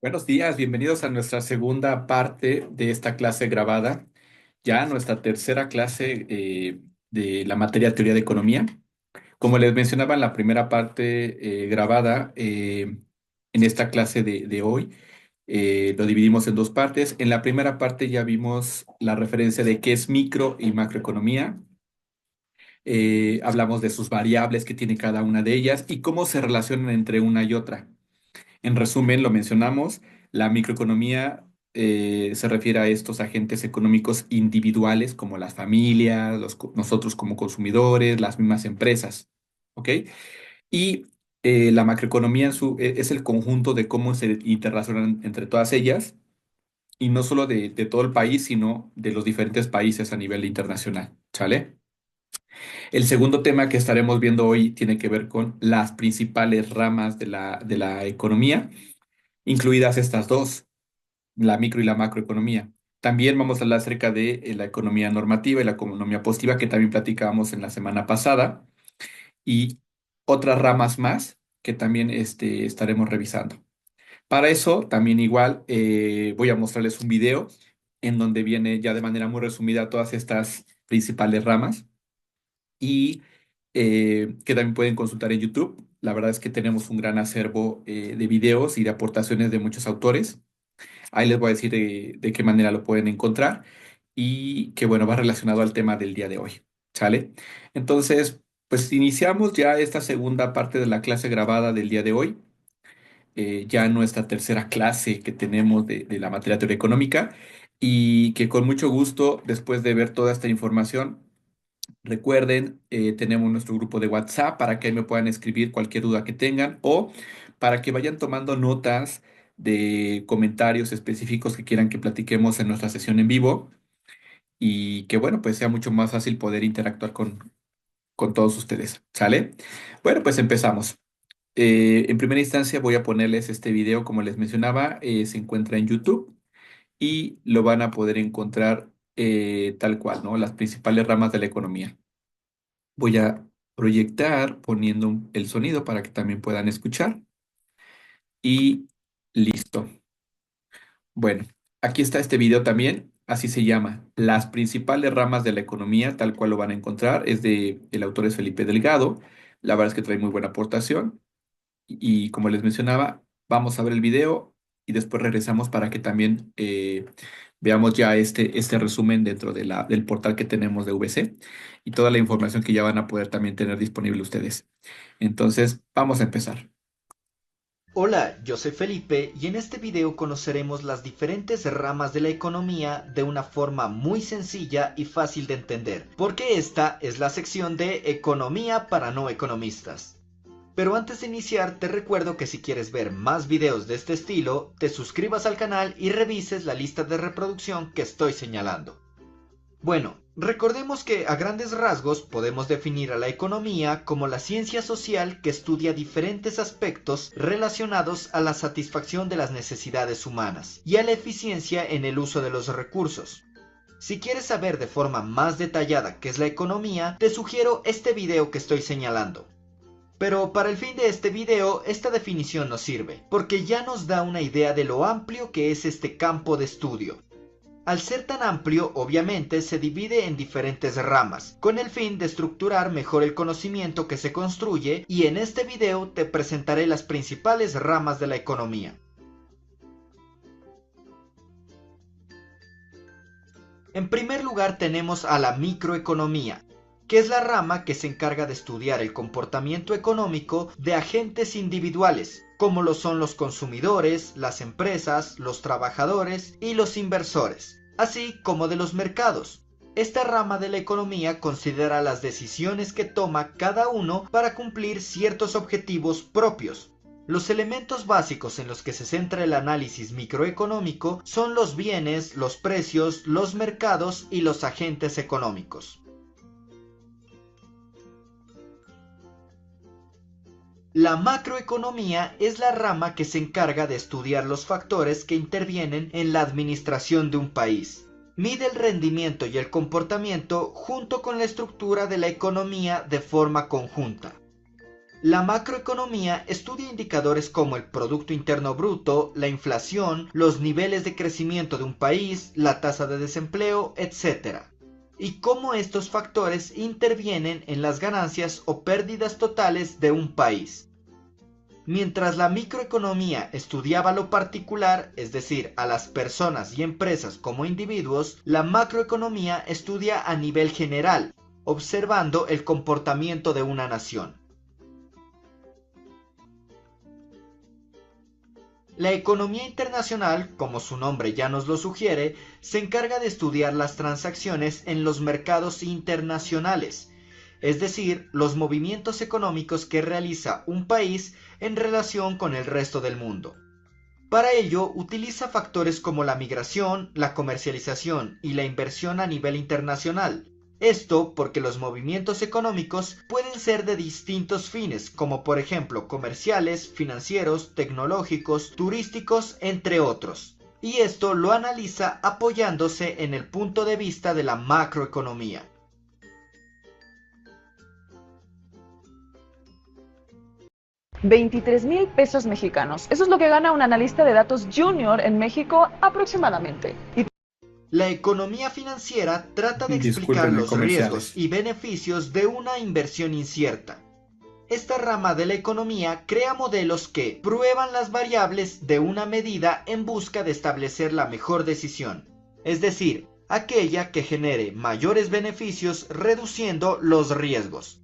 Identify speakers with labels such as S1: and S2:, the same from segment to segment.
S1: Buenos días, bienvenidos a nuestra segunda parte de esta clase grabada, ya nuestra tercera clase de la materia Teoría de Economía. Como les mencionaba en la primera parte grabada, en esta clase de hoy, lo dividimos en dos partes. En la primera parte ya vimos la referencia de qué es micro y macroeconomía. Hablamos de sus variables que tiene cada una de ellas y cómo se relacionan entre una y otra. En resumen, lo mencionamos, la microeconomía se refiere a estos agentes económicos individuales como las familias, nosotros como consumidores, las mismas empresas, ¿ok? Y la macroeconomía es el conjunto de cómo se interrelacionan entre todas ellas y no solo de todo el país, sino de los diferentes países a nivel internacional, ¿sale? El segundo tema que estaremos viendo hoy tiene que ver con las principales ramas de la economía, incluidas estas dos, la micro y la macroeconomía. También vamos a hablar acerca de la economía normativa y la economía positiva, que también platicábamos en la semana pasada, y otras ramas más que también estaremos revisando. Para eso, también igual, voy a mostrarles un video en donde viene ya de manera muy resumida todas estas principales ramas y que también pueden consultar en YouTube. La verdad es que tenemos un gran acervo de videos y de aportaciones de muchos autores. Ahí les voy a decir de qué manera lo pueden encontrar y que, bueno, va relacionado al tema del día de hoy. ¿Sale? Entonces, pues iniciamos ya esta segunda parte de la clase grabada del día de hoy, ya nuestra tercera clase que tenemos de la materia teoría económica y que con mucho gusto, después de ver toda esta información, recuerden, tenemos nuestro grupo de WhatsApp para que ahí me puedan escribir cualquier duda que tengan o para que vayan tomando notas de comentarios específicos que quieran que platiquemos en nuestra sesión en vivo y que, bueno, pues sea mucho más fácil poder interactuar con todos ustedes. ¿Sale? Bueno, pues empezamos. En primera instancia voy a ponerles este video, como les mencionaba, se encuentra en YouTube y lo van a poder encontrar tal cual, ¿no? Las principales ramas de la economía. Voy a proyectar poniendo el sonido para que también puedan escuchar. Y listo. Bueno, aquí está este video también. Así se llama. Las principales ramas de la economía, tal cual lo van a encontrar. El autor es Felipe Delgado. La verdad es que trae muy buena aportación. Y como les mencionaba, vamos a ver el video y después regresamos para que también veamos ya este resumen dentro del portal que tenemos de VC y toda la información que ya van a poder también tener disponible ustedes. Entonces, vamos a empezar.
S2: Hola, yo soy Felipe y en este video conoceremos las diferentes ramas de la economía de una forma muy sencilla y fácil de entender, porque esta es la sección de Economía para no economistas. Pero antes de iniciar te recuerdo que si quieres ver más videos de este estilo, te suscribas al canal y revises la lista de reproducción que estoy señalando. Bueno, recordemos que a grandes rasgos podemos definir a la economía como la ciencia social que estudia diferentes aspectos relacionados a la satisfacción de las necesidades humanas y a la eficiencia en el uso de los recursos. Si quieres saber de forma más detallada qué es la economía, te sugiero este video que estoy señalando. Pero para el fin de este video, esta definición nos sirve, porque ya nos da una idea de lo amplio que es este campo de estudio. Al ser tan amplio, obviamente se divide en diferentes ramas, con el fin de estructurar mejor el conocimiento que se construye, y en este video te presentaré las principales ramas de la economía. En primer lugar tenemos a la microeconomía, que es la rama que se encarga de estudiar el comportamiento económico de agentes individuales, como lo son los consumidores, las empresas, los trabajadores y los inversores, así como de los mercados. Esta rama de la economía considera las decisiones que toma cada uno para cumplir ciertos objetivos propios. Los elementos básicos en los que se centra el análisis microeconómico son los bienes, los precios, los mercados y los agentes económicos. La macroeconomía es la rama que se encarga de estudiar los factores que intervienen en la administración de un país. Mide el rendimiento y el comportamiento junto con la estructura de la economía de forma conjunta. La macroeconomía estudia indicadores como el Producto Interno Bruto, la inflación, los niveles de crecimiento de un país, la tasa de desempleo, etc. Y cómo estos factores intervienen en las ganancias o pérdidas totales de un país. Mientras la microeconomía estudiaba lo particular, es decir, a las personas y empresas como individuos, la macroeconomía estudia a nivel general, observando el comportamiento de una nación. La economía internacional, como su nombre ya nos lo sugiere, se encarga de estudiar las transacciones en los mercados internacionales, es decir, los movimientos económicos que realiza un país en relación con el resto del mundo. Para ello, utiliza factores como la migración, la comercialización y la inversión a nivel internacional. Esto porque los movimientos económicos pueden ser de distintos fines, como por ejemplo comerciales, financieros, tecnológicos, turísticos, entre otros. Y esto lo analiza apoyándose en el punto de vista de la macroeconomía.
S3: 23,000 pesos mexicanos. Eso es lo que gana un analista de datos junior en México aproximadamente.
S2: La economía financiera trata de explicar
S1: Discúlpenme,
S2: los riesgos
S1: comerciales.
S2: y beneficios de una inversión incierta. Esta rama de la economía crea modelos que prueban las variables de una medida en busca de establecer la mejor decisión, es decir, aquella que genere mayores beneficios reduciendo los riesgos.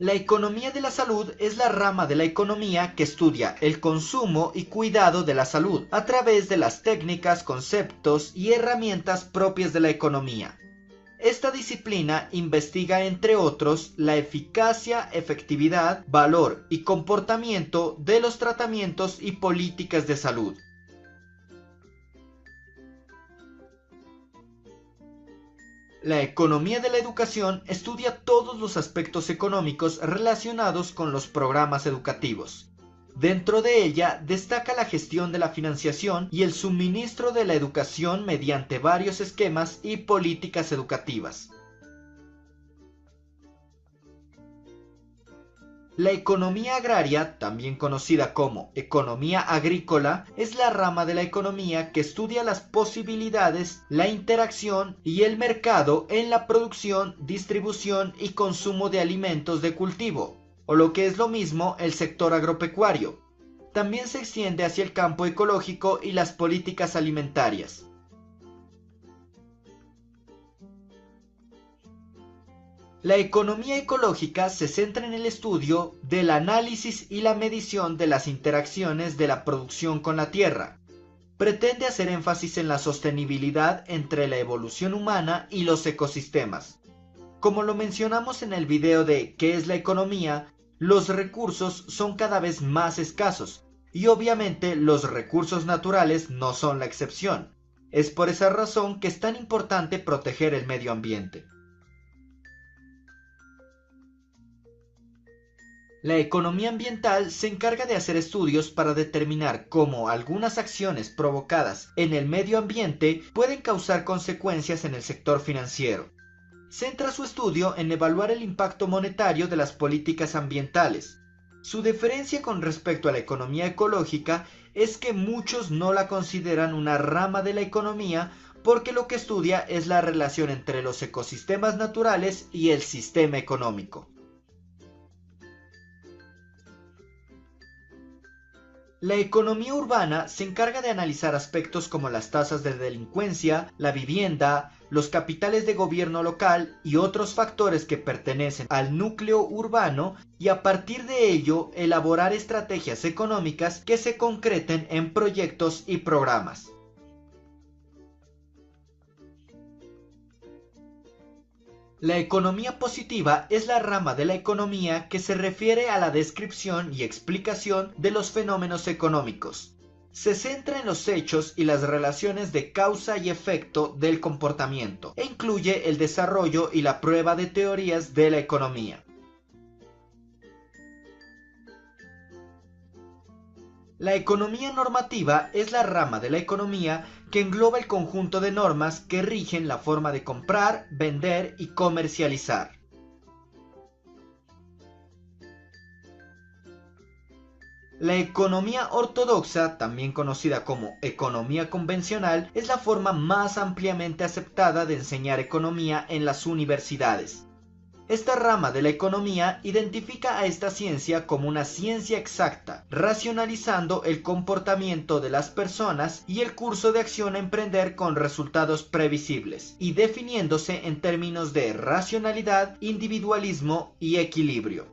S2: La economía de la salud es la rama de la economía que estudia el consumo y cuidado de la salud a través de las técnicas, conceptos y herramientas propias de la economía. Esta disciplina investiga, entre otros, la eficacia, efectividad, valor y comportamiento de los tratamientos y políticas de salud. La economía de la educación estudia todos los aspectos económicos relacionados con los programas educativos. Dentro de ella destaca la gestión de la financiación y el suministro de la educación mediante varios esquemas y políticas educativas. La economía agraria, también conocida como economía agrícola, es la rama de la economía que estudia las posibilidades, la interacción y el mercado en la producción, distribución y consumo de alimentos de cultivo, o lo que es lo mismo el sector agropecuario. También se extiende hacia el campo ecológico y las políticas alimentarias. La economía ecológica se centra en el estudio del análisis y la medición de las interacciones de la producción con la tierra. Pretende hacer énfasis en la sostenibilidad entre la evolución humana y los ecosistemas. Como lo mencionamos en el video de ¿qué es la economía?, los recursos son cada vez más escasos y obviamente los recursos naturales no son la excepción. Es por esa razón que es tan importante proteger el medio ambiente. La economía ambiental se encarga de hacer estudios para determinar cómo algunas acciones provocadas en el medio ambiente pueden causar consecuencias en el sector financiero. Centra su estudio en evaluar el impacto monetario de las políticas ambientales. Su diferencia con respecto a la economía ecológica es que muchos no la consideran una rama de la economía porque lo que estudia es la relación entre los ecosistemas naturales y el sistema económico. La economía urbana se encarga de analizar aspectos como las tasas de delincuencia, la vivienda, los capitales de gobierno local y otros factores que pertenecen al núcleo urbano y a partir de ello elaborar estrategias económicas que se concreten en proyectos y programas. La economía positiva es la rama de la economía que se refiere a la descripción y explicación de los fenómenos económicos. Se centra en los hechos y las relaciones de causa y efecto del comportamiento e incluye el desarrollo y la prueba de teorías de la economía. La economía normativa es la rama de la economía que engloba el conjunto de normas que rigen la forma de comprar, vender y comercializar. La economía ortodoxa, también conocida como economía convencional, es la forma más ampliamente aceptada de enseñar economía en las universidades. Esta rama de la economía identifica a esta ciencia como una ciencia exacta, racionalizando el comportamiento de las personas y el curso de acción a emprender con resultados previsibles, y definiéndose en términos de racionalidad, individualismo y equilibrio.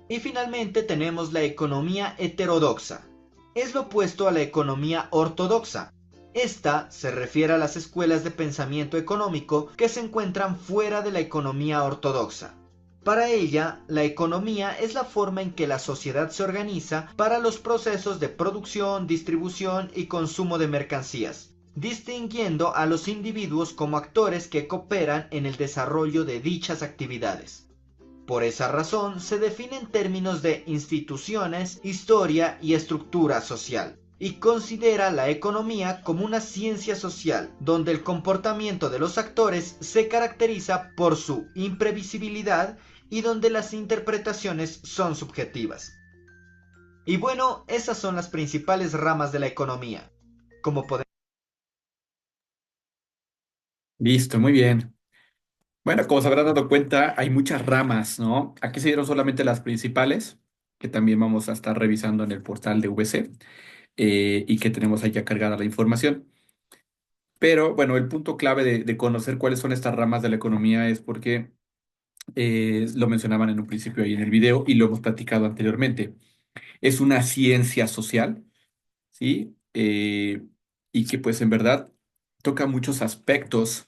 S2: Y finalmente tenemos la economía heterodoxa. Es lo opuesto a la economía ortodoxa. Esta se refiere a las escuelas de pensamiento económico que se encuentran fuera de la economía ortodoxa. Para ella, la economía es la forma en que la sociedad se organiza para los procesos de producción, distribución y consumo de mercancías, distinguiendo a los individuos como actores que cooperan en el desarrollo de dichas actividades. Por esa razón, se define en términos de instituciones, historia y estructura social, y considera la economía como una ciencia social, donde el comportamiento de los actores se caracteriza por su imprevisibilidad y donde las interpretaciones son subjetivas. Y bueno, esas son las principales ramas de la economía. Como podemos...
S1: Listo, muy bien. Bueno, como se habrán dado cuenta, hay muchas ramas, ¿no? Aquí se dieron solamente las principales, que también vamos a estar revisando en el portal de VC, y que tenemos ahí ya cargada la información. Pero bueno, el punto clave de conocer cuáles son estas ramas de la economía es porque lo mencionaban en un principio ahí en el video y lo hemos platicado anteriormente. Es una ciencia social, ¿sí? Y que pues en verdad toca muchos aspectos,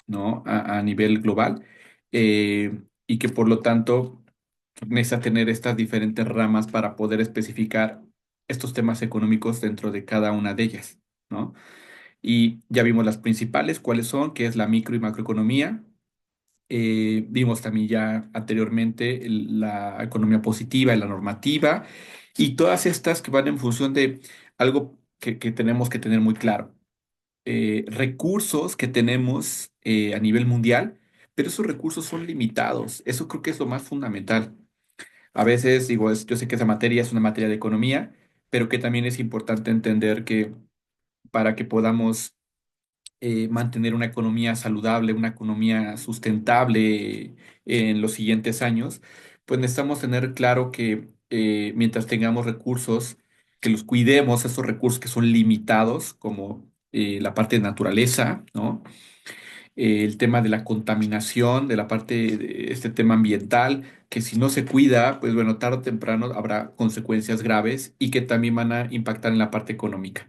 S1: ¿no? A nivel global, y que por lo tanto necesita tener estas diferentes ramas para poder especificar estos temas económicos dentro de cada una de ellas, ¿no? Y ya vimos las principales, cuáles son, que es la micro y macroeconomía. Vimos también ya anteriormente la economía positiva y la normativa, y todas estas que van en función de algo que tenemos que tener muy claro. Recursos que tenemos a nivel mundial, pero esos recursos son limitados. Eso creo que es lo más fundamental. A veces, digo, yo sé que esa materia es una materia de economía, pero que también es importante entender que para que podamos mantener una economía saludable, una economía sustentable en los siguientes años, pues necesitamos tener claro que mientras tengamos recursos, que los cuidemos, esos recursos que son limitados, como la parte de naturaleza, ¿no? El tema de la contaminación, de la parte de este tema ambiental, que si no se cuida, pues bueno, tarde o temprano habrá consecuencias graves y que también van a impactar en la parte económica.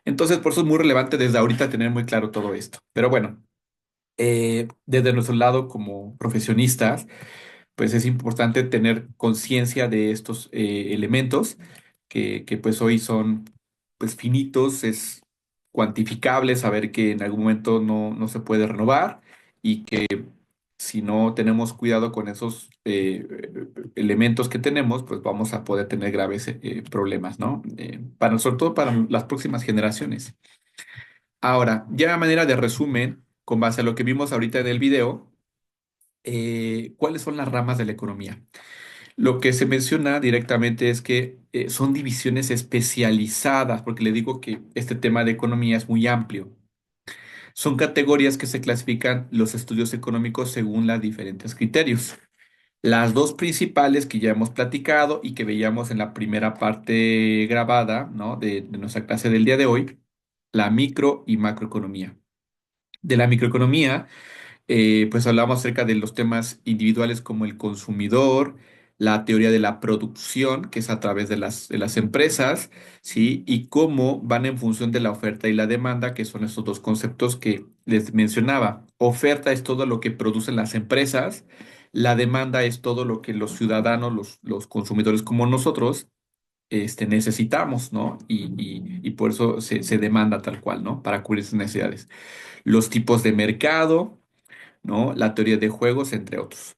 S1: Entonces, por eso es muy relevante desde ahorita tener muy claro todo esto. Pero bueno, desde nuestro lado como profesionistas, pues es importante tener conciencia de estos elementos que pues hoy son pues finitos, es cuantificable, saber que en algún momento no se puede renovar y que si no tenemos cuidado con esos elementos que tenemos, pues vamos a poder tener graves problemas, ¿no? Sobre todo para las próximas generaciones. Ahora, ya a manera de resumen, con base a lo que vimos ahorita en el video, ¿cuáles son las ramas de la economía? Lo que se menciona directamente es que son divisiones especializadas, porque le digo que este tema de economía es muy amplio. Son categorías que se clasifican los estudios económicos según los diferentes criterios. Las dos principales que ya hemos platicado y que veíamos en la primera parte grabada, ¿no? de nuestra clase del día de hoy, la micro y macroeconomía. De la microeconomía, pues hablamos acerca de los temas individuales como el consumidor, la teoría de la producción, que es a través de las empresas, ¿sí? Y cómo van en función de la oferta y la demanda, que son estos dos conceptos que les mencionaba. Oferta es todo lo que producen las empresas, la demanda es todo lo que los ciudadanos, los consumidores como nosotros, necesitamos, ¿no? Y por eso se demanda tal cual, ¿no? Para cubrir esas necesidades. Los tipos de mercado, ¿no? La teoría de juegos, entre otros.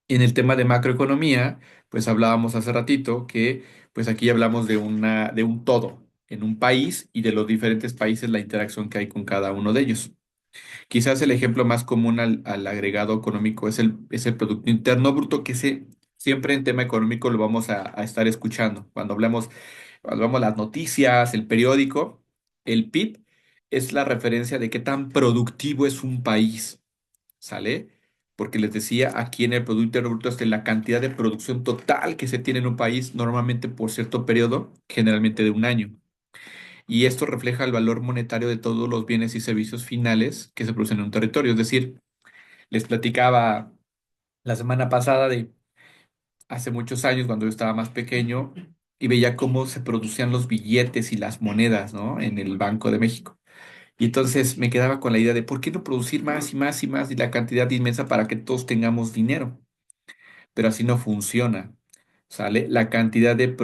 S1: En el tema de macroeconomía, pues hablábamos hace ratito que Pues aquí hablamos de un todo en un país y de los diferentes países, la interacción que hay con cada uno de ellos. Quizás el ejemplo más común al agregado económico es el Producto Interno Bruto, siempre en tema económico lo vamos a estar escuchando. Cuando vemos las noticias, el periódico, el PIB es la referencia de qué tan productivo es un país, ¿sale? Porque les decía, aquí en el Producto Interno Bruto es de la cantidad de producción total que se tiene en un país, normalmente por cierto periodo, generalmente de un año. Y esto refleja el valor monetario de todos los bienes y servicios finales que se producen en un territorio. Es decir, les platicaba la semana pasada de hace muchos años, cuando yo estaba más pequeño, y veía cómo se producían los billetes y las monedas, ¿no? En el Banco de México. Y entonces me quedaba con la idea de por qué no producir más y más y más y la cantidad inmensa para que todos tengamos dinero. Pero así no funciona, ¿sale? La cantidad de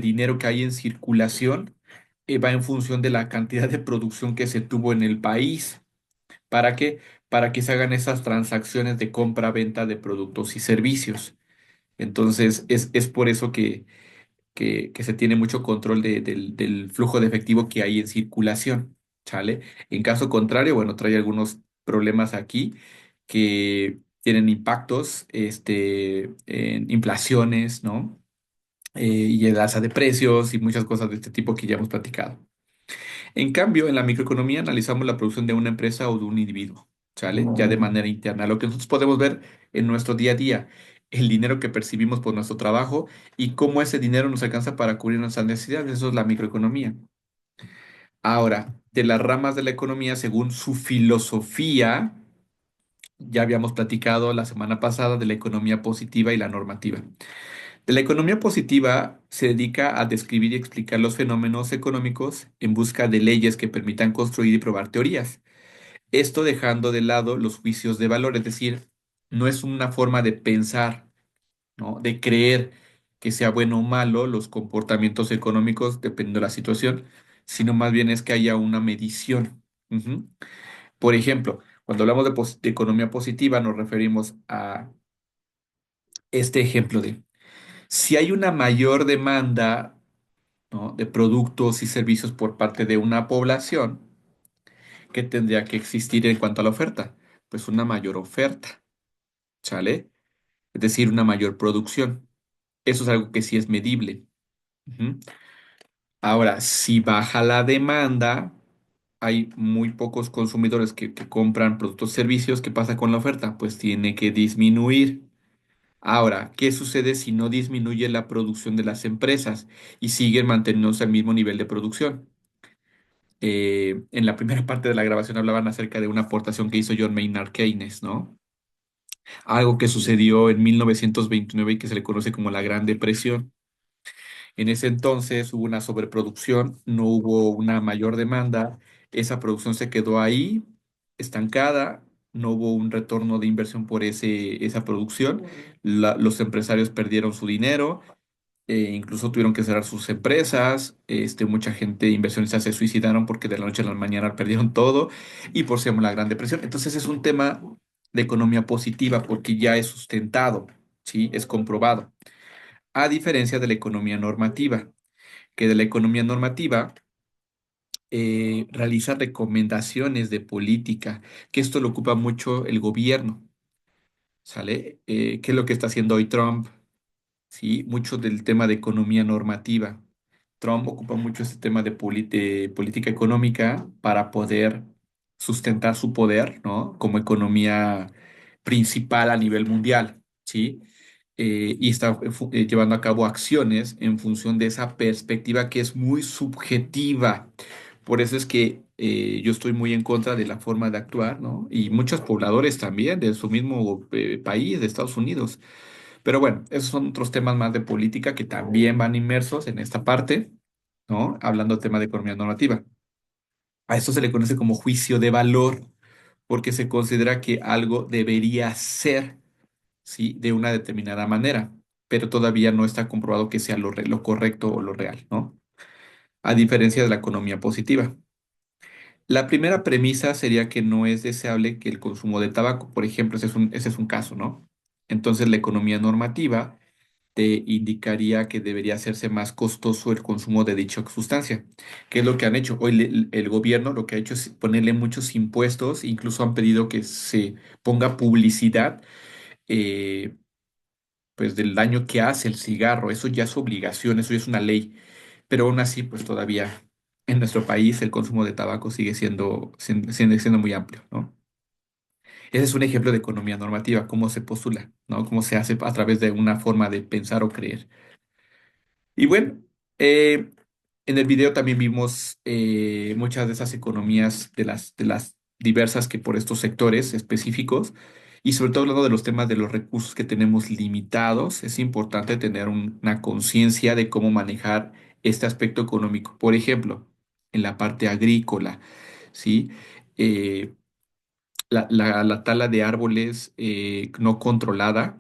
S1: dinero que hay en circulación va en función de la cantidad de producción que se tuvo en el país. ¿Para qué? Para que se hagan esas transacciones de compra-venta de productos y servicios. Entonces, es por eso que se tiene mucho control del flujo de efectivo que hay en circulación, ¿sale? En caso contrario, bueno, trae algunos problemas aquí que tienen impactos en inflaciones, ¿no? Y el alza de precios y muchas cosas de este tipo que ya hemos platicado. En cambio, en la microeconomía analizamos la producción de una empresa o de un individuo, ¿sale? Ya de manera interna. Lo que nosotros podemos ver en nuestro día a día, el dinero que percibimos por nuestro trabajo y cómo ese dinero nos alcanza para cubrir nuestras necesidades. Eso es la microeconomía. Ahora, de las ramas de la economía, según su filosofía, ya habíamos platicado la semana pasada de la economía positiva y la normativa. De la economía positiva se dedica a describir y explicar los fenómenos económicos en busca de leyes que permitan construir y probar teorías. Esto dejando de lado los juicios de valor, es decir, no es una forma de pensar, ¿no? De creer que sea bueno o malo los comportamientos económicos dependiendo de la situación, sino más bien es que haya una medición. Ujú. Por ejemplo, cuando hablamos de economía positiva, nos referimos a este ejemplo de si hay una mayor demanda, ¿no? de productos y servicios por parte de una población, ¿qué tendría que existir en cuanto a la oferta? Pues una mayor oferta, ¿sale? Es decir, una mayor producción. Eso es algo que sí es medible. Ujú. Ahora, si baja la demanda, hay muy pocos consumidores que compran productos y servicios. ¿Qué pasa con la oferta? Pues tiene que disminuir. Ahora, ¿qué sucede si no disminuye la producción de las empresas y siguen manteniéndose al mismo nivel de producción? En la primera parte de la grabación hablaban acerca de una aportación que hizo John Maynard Keynes, ¿no? Algo que sucedió en 1929 y que se le conoce como la Gran Depresión. En ese entonces hubo una sobreproducción, no hubo una mayor demanda, esa producción se quedó ahí, estancada, no hubo un retorno de inversión por esa producción, los empresarios perdieron su dinero, incluso tuvieron que cerrar sus empresas, mucha gente, inversionistas se suicidaron porque de la noche a la mañana perdieron todo y por eso se llama la Gran Depresión. Entonces es un tema de economía positiva porque ya es sustentado, ¿sí? Es comprobado. A diferencia de la economía normativa, que de la economía normativa realiza recomendaciones de política, que esto lo ocupa mucho el gobierno, ¿sale? ¿Qué es lo que está haciendo hoy Trump? ¿Sí? Mucho del tema de economía normativa. Trump ocupa mucho este tema de política económica para poder sustentar su poder, ¿no? Como economía principal a nivel mundial, ¿sí? Y está llevando a cabo acciones en función de esa perspectiva que es muy subjetiva. Por eso es que yo estoy muy en contra de la forma de actuar, ¿no? Y muchos pobladores también de su mismo país, de Estados Unidos. Pero bueno, esos son otros temas más de política que también van inmersos en esta parte, ¿no? Hablando del tema de economía normativa. A esto se le conoce como juicio de valor, porque se considera que algo debería ser, ¿sí? De una determinada manera, pero todavía no está comprobado que sea lo correcto o lo real, ¿no? A diferencia de la economía positiva. La primera premisa sería que no es deseable que el consumo de tabaco, por ejemplo, ese es un caso, ¿no? Entonces, la economía normativa te indicaría que debería hacerse más costoso el consumo de dicha sustancia. ¿Qué es lo que han hecho? Hoy el gobierno lo que ha hecho es ponerle muchos impuestos, incluso han pedido que se ponga publicidad, eh, pues del daño que hace el cigarro. Eso ya es obligación, eso ya es una ley. Pero aún así, pues todavía en nuestro país el consumo de tabaco sigue siendo muy amplio, ¿no? Ese es un ejemplo de economía normativa, cómo se postula, ¿no? Cómo se hace a través de una forma de pensar o creer. Y bueno, eh, en el video también vimos muchas de esas economías de las diversas que por estos sectores específicos, y sobre todo hablando de los temas de los recursos que tenemos limitados, es importante tener una conciencia de cómo manejar este aspecto económico. Por ejemplo, en la parte agrícola, ¿sí? Eh, la tala de árboles no controlada,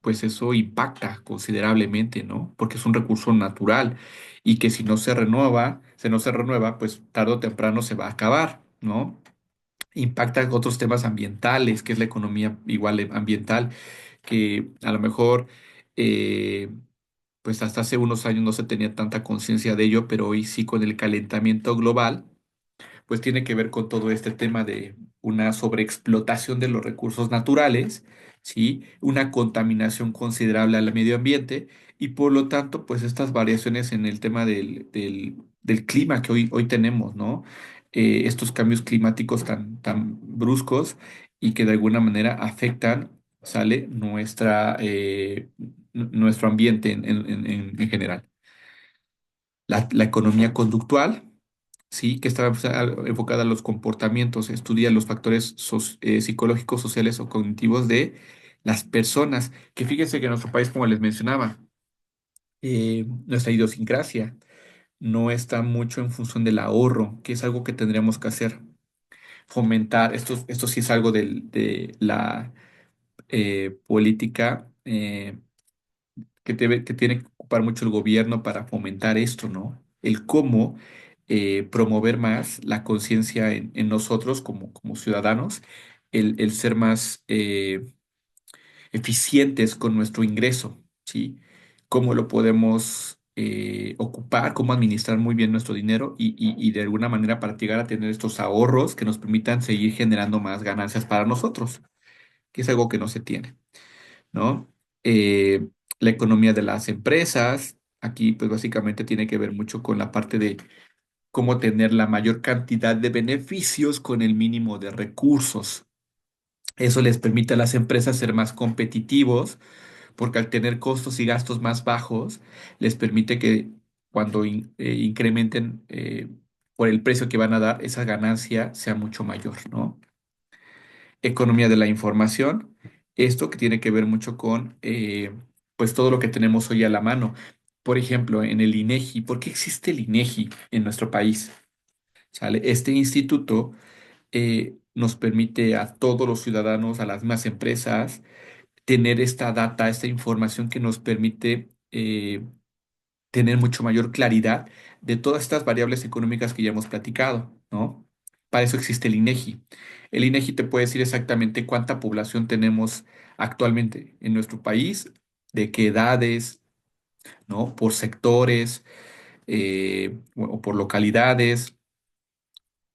S1: pues eso impacta considerablemente, ¿no? Porque es un recurso natural y que si no se renueva, pues tarde o temprano se va a acabar, ¿no? Impacta otros temas ambientales, que es la economía igual ambiental, que a lo mejor, eh, pues hasta hace unos años no se tenía tanta conciencia de ello, pero hoy sí con el calentamiento global pues tiene que ver con todo este tema de una sobreexplotación de los recursos naturales, ¿sí? Una contaminación considerable al medio ambiente y por lo tanto, pues estas variaciones en el tema del clima que hoy tenemos, ¿no? Estos cambios climáticos tan bruscos y que de alguna manera afectan, ¿sale? Nuestro ambiente en general. La economía conductual, sí, que está enfocada a los comportamientos, estudia los factores psicológicos, sociales o cognitivos de las personas, que fíjense que en nuestro país, como les mencionaba, nuestra idiosincrasia no está mucho en función del ahorro, que es algo que tendríamos que hacer, fomentar, esto sí es algo de la política. Que tiene que ocupar mucho el gobierno para fomentar esto, ¿no? El cómo promover más la conciencia en nosotros como ciudadanos, el ser más eficientes con nuestro ingreso, ¿sí? Cómo lo podemos ocupar, cómo administrar muy bien nuestro dinero y de alguna manera para llegar a tener estos ahorros que nos permitan seguir generando más ganancias para nosotros, que es algo que no se tiene. ¿No? Eh, la economía de las empresas, aquí pues básicamente tiene que ver mucho con la parte de cómo tener la mayor cantidad de beneficios con el mínimo de recursos. Eso les permite a las empresas ser más competitivos porque al tener costos y gastos más bajos, les permite que cuando incrementen por el precio que van a dar, esa ganancia sea mucho mayor, ¿no? Economía de la información, esto que tiene que ver mucho con pues todo lo que tenemos hoy a la mano. Por ejemplo, en el INEGI, ¿por qué existe el INEGI en nuestro país? ¿Sale? Este instituto nos permite a todos los ciudadanos, a las mismas empresas, tener esta data, esta información que nos permite tener mucho mayor claridad de todas estas variables económicas que ya hemos platicado, ¿no? Para eso existe el INEGI. El INEGI te puede decir exactamente cuánta población tenemos actualmente en nuestro país, de qué edades, ¿no? Por sectores o por localidades,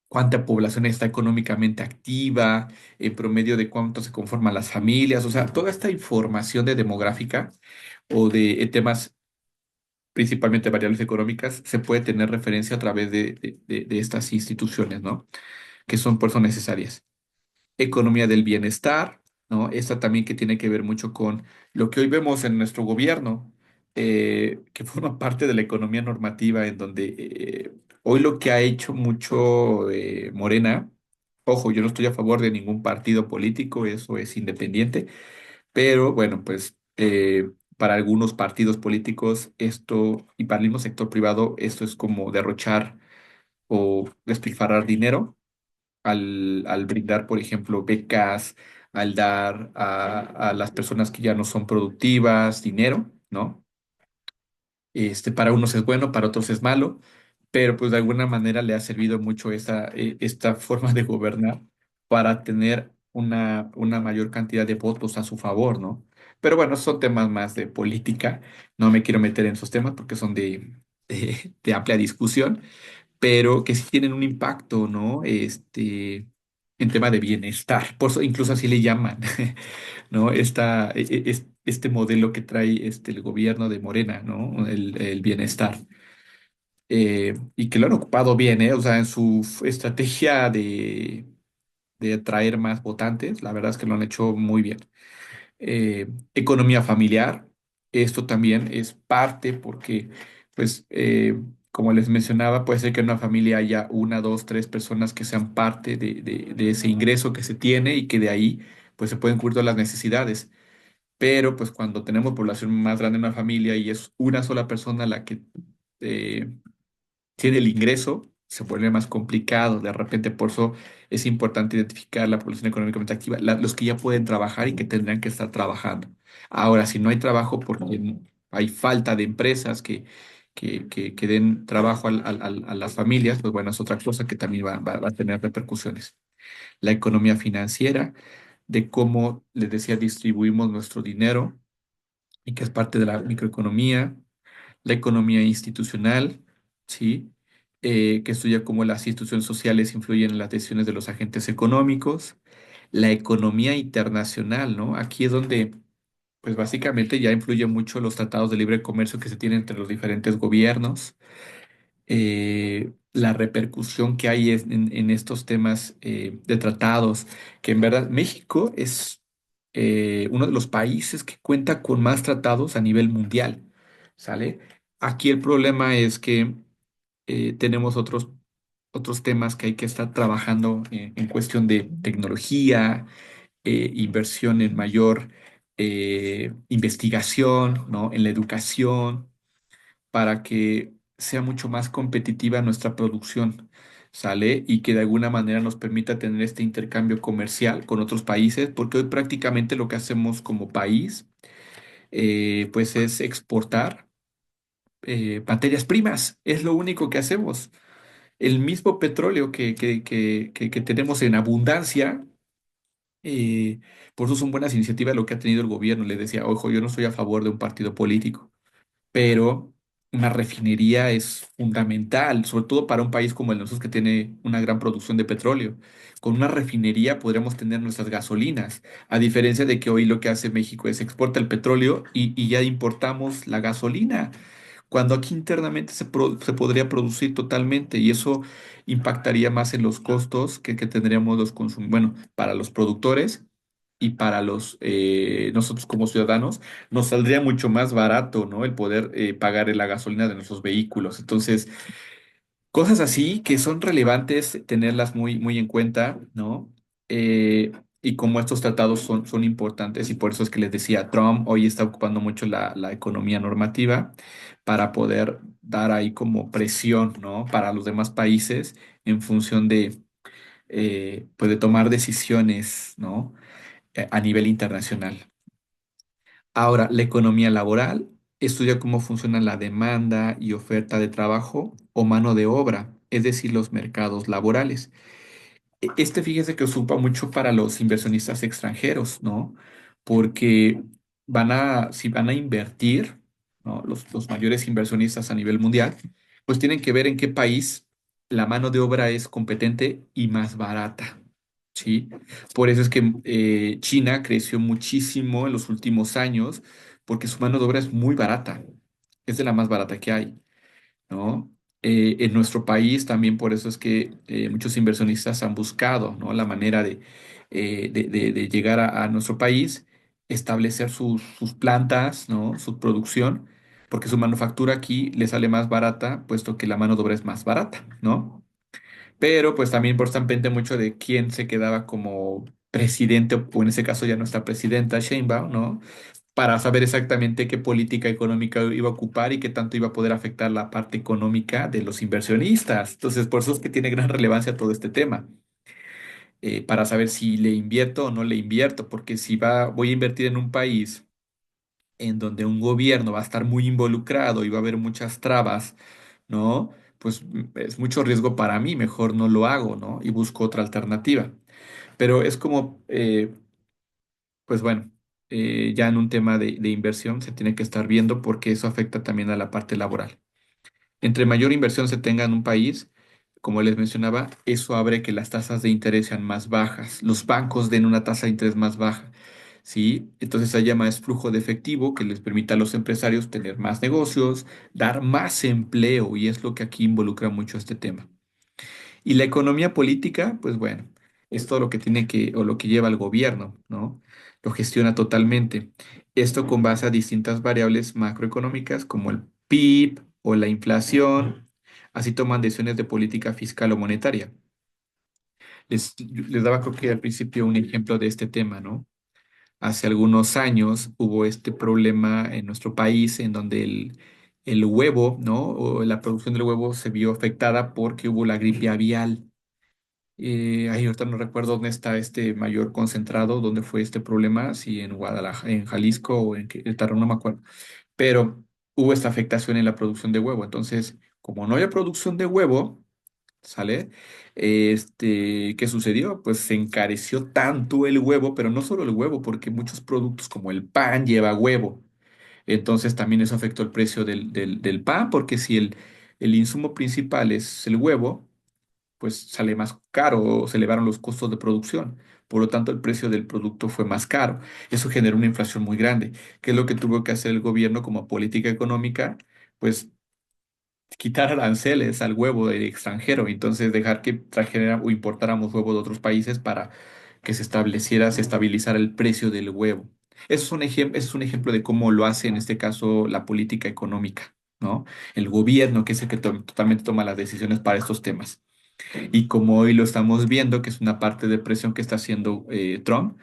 S1: cuánta población está económicamente activa, en promedio de cuánto se conforman las familias, o sea, toda esta información de demográfica o de temas principalmente variables económicas, se puede tener referencia a través de estas instituciones, ¿no? Que son por eso necesarias. Economía del bienestar, ¿no? Esta también que tiene que ver mucho con lo que hoy vemos en nuestro gobierno, que forma parte de la economía normativa, en donde hoy lo que ha hecho mucho Morena, ojo, yo no estoy a favor de ningún partido político, eso es independiente, pero bueno, pues para algunos partidos políticos esto, y para el mismo sector privado, esto es como derrochar o despilfarrar dinero al brindar, por ejemplo, becas, al dar a las personas que ya no son productivas dinero, ¿no? Para unos es bueno, para otros es malo, pero pues de alguna manera le ha servido mucho esta forma de gobernar para tener una mayor cantidad de votos a su favor, ¿no? Pero bueno, son temas más de política. No me quiero meter en esos temas porque son de amplia discusión, pero que sí tienen un impacto, ¿no? En tema de bienestar. Por eso incluso así le llaman, ¿no? Este modelo que trae el gobierno de Morena, ¿no? El bienestar. Y que lo han ocupado bien, ¿eh? O sea, en su estrategia de atraer más votantes, la verdad es que lo han hecho muy bien. Economía familiar. Esto también es parte porque, pues, como les mencionaba, puede ser que en una familia haya una, dos, tres personas que sean parte de ese ingreso que se tiene y que de ahí, pues, se pueden cubrir todas las necesidades. Pero, pues, cuando tenemos población más grande en una familia y es una sola persona la que eh, tiene el ingreso, se vuelve más complicado. De repente, por eso es importante identificar la población económicamente activa, los que ya pueden trabajar y que tendrán que estar trabajando. Ahora, si no hay trabajo porque hay falta de empresas que den trabajo a las familias, pues bueno, es otra cosa que también va a tener repercusiones. La economía financiera, de cómo, les decía, distribuimos nuestro dinero y que es parte de la microeconomía. La economía institucional, ¿sí? Que estudia cómo las instituciones sociales influyen en las decisiones de los agentes económicos. La economía internacional, ¿no? Aquí es donde, pues básicamente ya influye mucho los tratados de libre comercio que se tienen entre los diferentes gobiernos, la repercusión que hay en estos temas de tratados, que en verdad México es uno de los países que cuenta con más tratados a nivel mundial, ¿sale? Aquí el problema es que tenemos otros temas que hay que estar trabajando en cuestión de tecnología, inversión en mayor investigación, ¿no? En la educación para que sea mucho más competitiva nuestra producción, ¿sale? Y que de alguna manera nos permita tener este intercambio comercial con otros países, porque hoy prácticamente lo que hacemos como país, pues es exportar materias primas, es lo único que hacemos. El mismo petróleo que tenemos en abundancia, eh, por eso son buenas iniciativas lo que ha tenido el gobierno. Le decía, ojo, yo no estoy a favor de un partido político, pero una refinería es fundamental, sobre todo para un país como el de nosotros que tiene una gran producción de petróleo. Con una refinería podremos tener nuestras gasolinas, a diferencia de que hoy lo que hace México es exporta el petróleo y ya importamos la gasolina, cuando aquí internamente se podría producir totalmente y eso impactaría más en los costos que tendríamos los bueno, para los productores y para nosotros como ciudadanos, nos saldría mucho más barato, ¿no? El poder pagar la gasolina de nuestros vehículos. Entonces, cosas así que son relevantes tenerlas muy, muy en cuenta, ¿no? Eh, y como estos tratados son importantes y por eso es que les decía, Trump hoy está ocupando mucho la economía normativa para poder dar ahí como presión, ¿no? Para los demás países en función pues de tomar decisiones, ¿no? A nivel internacional. Ahora, la economía laboral estudia cómo funciona la demanda y oferta de trabajo o mano de obra, es decir, los mercados laborales. Fíjese que ocupa mucho para los inversionistas extranjeros, ¿no? Porque si van a invertir, ¿no? Los mayores inversionistas a nivel mundial, pues tienen que ver en qué país la mano de obra es competente y más barata, ¿sí? Por eso es que China creció muchísimo en los últimos años, porque su mano de obra es muy barata, es de la más barata que hay, ¿no? En nuestro país también por eso es que muchos inversionistas han buscado, ¿no? La manera de llegar a nuestro país, establecer sus plantas, ¿no? Su producción, porque su manufactura aquí le sale más barata, puesto que la mano de obra es más barata, ¿no? Pero pues también importante mucho de quién se quedaba como presidente, o en ese caso ya nuestra presidenta Sheinbaum, ¿no? Para saber exactamente qué política económica iba a ocupar y qué tanto iba a poder afectar la parte económica de los inversionistas. Entonces, por eso es que tiene gran relevancia todo este tema, para saber si le invierto o no le invierto, porque si voy a invertir en un país en donde un gobierno va a estar muy involucrado y va a haber muchas trabas, ¿no? Pues es mucho riesgo para mí, mejor no lo hago, ¿no? Y busco otra alternativa. Pero es como, pues bueno. ya en un tema de inversión se tiene que estar viendo porque eso afecta también a la parte laboral. Entre mayor inversión se tenga en un país, como les mencionaba, eso abre que las tasas de interés sean más bajas, los bancos den una tasa de interés más baja, ¿sí? Entonces haya más flujo de efectivo que les permita a los empresarios tener más negocios, dar más empleo, y es lo que aquí involucra mucho este tema. Y la economía política, pues bueno, es todo lo que tiene que, o lo que lleva el gobierno, ¿no? Lo gestiona totalmente. Esto con base a distintas variables macroeconómicas como el PIB o la inflación. Así toman decisiones de política fiscal o monetaria. Les daba, creo que al principio, un ejemplo de este tema, ¿no? Hace algunos años hubo este problema en nuestro país en donde el huevo, ¿no? O la producción del huevo se vio afectada porque hubo la gripe aviar. Ahí ahorita no recuerdo dónde está este mayor concentrado, dónde fue este problema, si en Guadalajara, en Jalisco o en Querétaro, no me acuerdo. Pero hubo esta afectación en la producción de huevo. Entonces, como no había producción de huevo, ¿sale? ¿Qué sucedió? Pues se encareció tanto el huevo, pero no solo el huevo, porque muchos productos como el pan lleva huevo. Entonces también eso afectó el precio del pan, porque si el insumo principal es el huevo, pues sale más caro o se elevaron los costos de producción. Por lo tanto, el precio del producto fue más caro. Eso generó una inflación muy grande. ¿Qué es lo que tuvo que hacer el gobierno como política económica? Pues quitar aranceles al huevo del extranjero, entonces dejar que trajera o importáramos huevo de otros países para que se estabilizara el precio del huevo. Eso es es un ejemplo de cómo lo hace en este caso la política económica, ¿no? El gobierno, que es el que totalmente toma las decisiones para estos temas. Y como hoy lo estamos viendo, que es una parte de presión que está haciendo Trump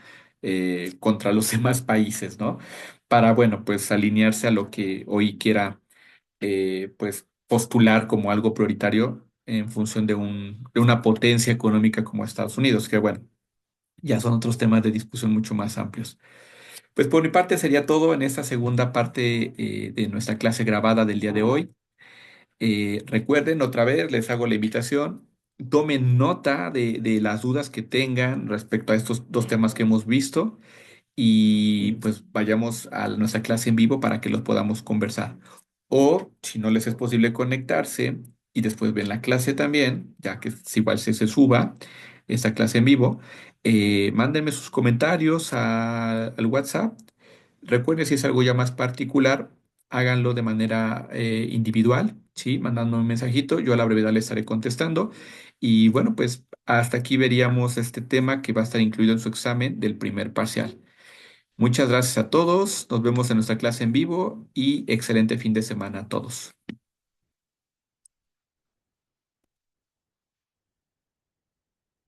S1: contra los demás países, ¿no? Para, bueno, pues alinearse a lo que hoy quiera, pues postular como algo prioritario en función de una potencia económica como Estados Unidos, que bueno, ya son otros temas de discusión mucho más amplios. Pues por mi parte sería todo en esta segunda parte de nuestra clase grabada del día de hoy. Recuerden, otra vez les hago la invitación, tomen nota de las dudas que tengan respecto a estos dos temas que hemos visto y pues vayamos a nuestra clase en vivo para que los podamos conversar. O si no les es posible conectarse y después ven la clase también, ya que es igual se suba esta clase en vivo, mándenme sus comentarios al WhatsApp. Recuerden, si es algo ya más particular, háganlo de manera individual, ¿sí? Mandando un mensajito, yo a la brevedad les estaré contestando. Y bueno, pues hasta aquí veríamos este tema que va a estar incluido en su examen del primer parcial. Muchas gracias a todos, nos vemos en nuestra clase en vivo y excelente fin de semana a todos.